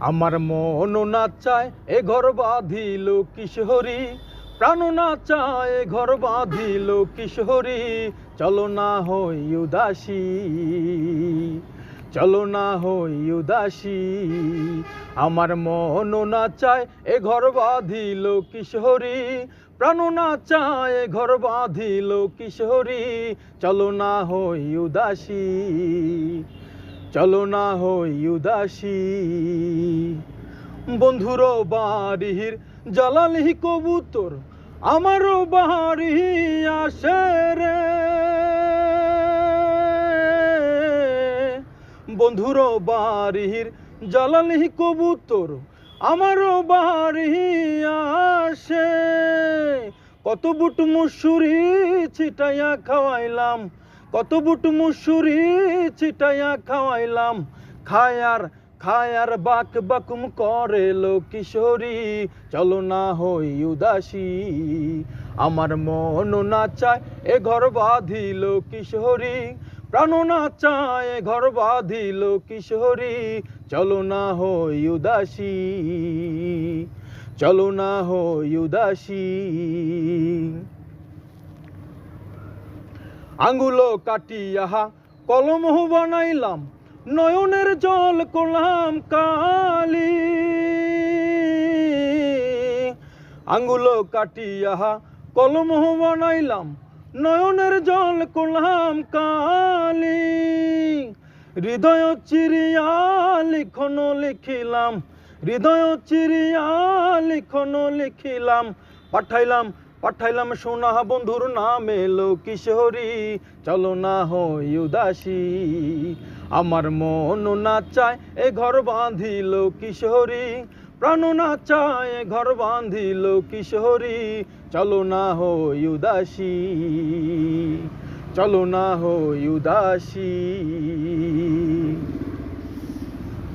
আমার মন না চায় এ ঘর বাঁধিল কিশোরী, প্রাণ না চায় এ ঘর বাঁধিল কিশোরী। চলো না হই উদাসী, চলো না হই উদাসী। আমার মন না চায় এ ঘর বাঁধিল কিশোরী, প্রাণ না চায় এ ঘর বাঁধিল কিশোরী। চলো না হই উদাসী, চলো না হই উদাসী। বন্ধুর বাড়ির জ্বালালি কবুতর আমারও বাড়ি আসে রে, বন্ধুর বাড়ির জ্বালালি কবুতর আমারও বাড়ি আসে। কত বুট মুসুরি ছিটাইয়া খাওয়াইলাম, কত বুট মুসুরি ছিটাইয়া খাওয়াইলাম। খায়ার বাক বাকুম করে লো কিশোরী। চলো না হই উদাসী, আমার মন না চায় এ ঘর বাঁধিল কিশোরী, প্রাণ না চায় এ ঘর বাঁধিল কিশোরী। চলো না হই উদাসী, চলো না হই উদাসী। আঙ্গুলো কাটিয়া কলম বানাইলাম, নয়নের জল করলাম কালি। আঙ্গুলো কাটিয়া কলম বানাইলাম, নয়নের জল করলাম কালি। হৃদয় চিরিয়া লিখন লিখিলাম, হৃদয় চিরিয়া লিখন লিখিলাম। পাঠাইলাম সোনা বন্ধুর নামে লো কিশোরী। চলো না হই উদাসী, আমার মন না চায় এ ঘর বাঁধিল কিশোরী, প্রাণ না চায় এ ঘর বাঁধিল কিশোরী। চলো না হই উদাসী, চলো না হই উদাসী।